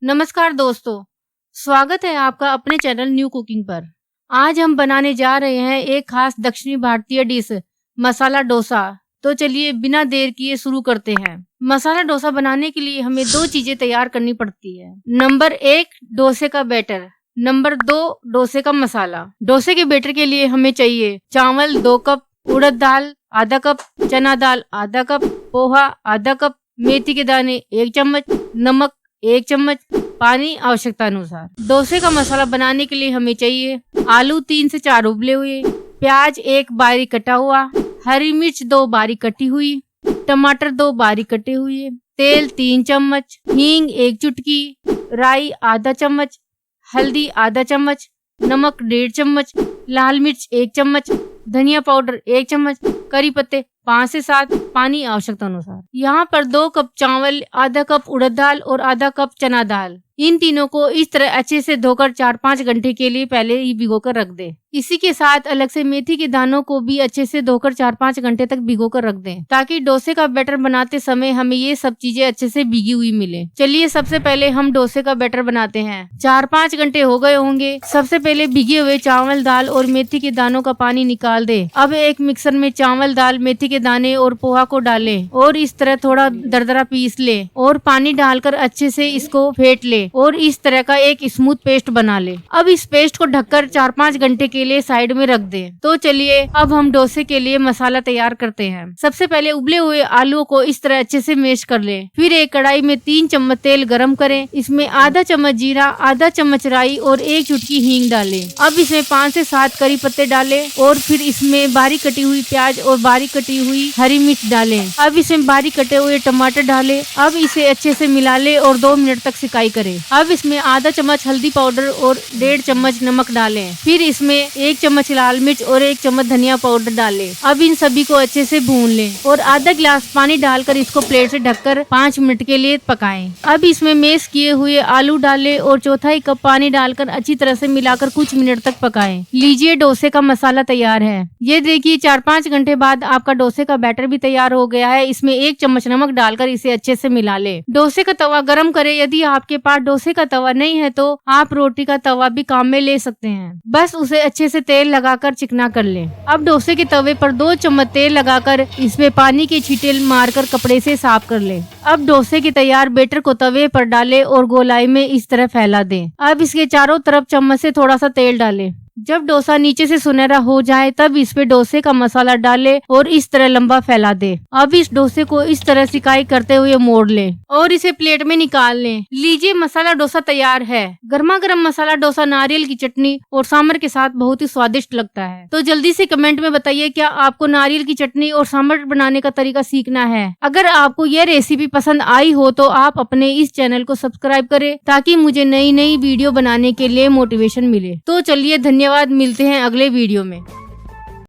नमस्कार दोस्तों, स्वागत है आपका अपने चैनल न्यू कुकिंग पर। आज हम बनाने जा रहे हैं एक खास दक्षिणी भारतीय डिश मसाला डोसा। तो चलिए बिना देर किए शुरू करते हैं। मसाला डोसा बनाने के लिए हमें 2 चीजें तैयार करनी पड़ती है। नंबर 1 डोसे का बैटर, नंबर 2 डोसे का मसाला। डोसे के बैटर के लिए हमें चाहिए चावल 2 कप, उड़द दाल आधा कप, चना दाल आधा कप, पोहा आधा कप, मेथी के दाने 1 चम्मच, नमक 1 चम्मच, पानी आवश्यकता अनुसार। डोसे का मसाला बनाने के लिए हमें चाहिए आलू 3 से 4 उबले हुए, प्याज 1 बारीक कटा हुआ, हरी मिर्च 2 बारीक कटी हुई, टमाटर 2 बारीक कटे हुए, तेल 3 चम्मच, हींग 1 चुटकी, राई आधा चम्मच, हल्दी आधा चम्मच, नमक 1.5 चम्मच, लाल मिर्च 1 चम्मच, धनिया पाउडर 1 चम्मच, करी पत्ते 5 से 7, पानी आवश्यकता अनुसार। यहाँ पर 2 कप चावल, आधा कप उड़द दाल और आधा कप चना दाल, इन तीनों को इस तरह अच्छे से धोकर 4-5 घंटे के लिए पहले ही भिगोकर रख दें। इसी के साथ अलग से मेथी के दानों को भी अच्छे से धोकर 4-5 घंटे तक भिगोकर रख दें, ताकि डोसे का बैटर बनाते समय हमें ये सब चीजें अच्छे से भीगी हुई मिले। चलिए सबसे पहले हम डोसे का बैटर बनाते हैं। 4-5 घंटे हो गए होंगे। सबसे पहले भीगे हुए चावल, दाल और मेथी के दानों का पानी निकाल दें। अब एक मिक्सर में चावल, दाल, मेथी के दाने और पोहा को डालें और इस तरह थोड़ा दरदरा पीस लें और पानी डालकर अच्छे से इसको फेंट लें और इस तरह का एक स्मूथ पेस्ट बना ले। अब इस पेस्ट को ढककर 4-5 घंटे के लिए साइड में रख दें। तो चलिए अब हम डोसे के लिए मसाला तैयार करते हैं। सबसे पहले उबले हुए आलू को इस तरह अच्छे से मैश कर लें। फिर एक कढ़ाई में 3 चम्मच तेल गरम करें। इसमें आधा चम्मच जीरा, आधा चम्मच राई और 1 चुटकी हींग डालें। अब इसमें 5 से 7 करी पत्ते डालें और फिर इसमें बारीक कटी हुई प्याज और बारीक कटी हुई हरी मिर्च डालें। अब इसमें बारीक कटे हुए टमाटर डालें। अब इसे अच्छे से मिला लें और 2 मिनट तक सिकाई करें। अब इसमें आधा चम्मच हल्दी पाउडर और 1.5 चम्मच नमक डालें। फिर इसमें 1 चम्मच लाल मिर्च और 1 चम्मच धनिया पाउडर डालें। अब इन सभी को अच्छे से भून लें और आधा गिलास पानी डालकर इसको प्लेट से ढककर 5 मिनट के लिए पकाएं। अब इसमें मैश किए हुए आलू डालें और 1/4 कप पानी डालकर अच्छी तरह से मिलाकर कुछ मिनट तक पकाएं। लीजिए डोसे का मसाला तैयार है। ये देखिए 4-5 घंटे बाद आपका डोसे का बैटर भी तैयार हो गया है। इसमें 1 चम्मच नमक डालकर इसे अच्छे से मिला ले। डोसे का तवा गरम करें। यदि आपके पास डोसे का तवा नहीं है तो आप रोटी का तवा भी काम में ले सकते हैं। बस उसे अच्छे से तेल लगाकर चिकना कर लें। अब डोसे के तवे पर 2 चम्मच तेल लगाकर इसमें पानी के छींटे मारकर कपड़े से साफ कर लें। अब डोसे के तैयार बैटर को तवे पर डालें और गोलाई में इस तरह फैला दें। अब इसके चारों तरफ चम्मच से थोड़ा सा तेल डालें। जब डोसा नीचे से सुनहरा हो जाए तब इस पे डोसे का मसाला डालें और इस तरह लंबा फैला दें। अब इस डोसे को इस तरह सिकाई करते हुए मोड़ लें और इसे प्लेट में निकाल लें। लीजिए मसाला डोसा तैयार है। गर्मा गर्म मसाला डोसा नारियल की चटनी और सांभर के साथ बहुत ही स्वादिष्ट लगता है। तो जल्दी से कमेंट में बताइए क्या आपको नारियल की चटनी और सांभर बनाने का तरीका सीखना है। अगर आपको यह रेसिपी पसंद आई हो तो आप अपने इस चैनल को सब्सक्राइब करें, ताकि मुझे नई नई वीडियो बनाने के लिए मोटिवेशन मिले। तो चलिए धन्यवाद, मिलते हैं अगले वीडियो में।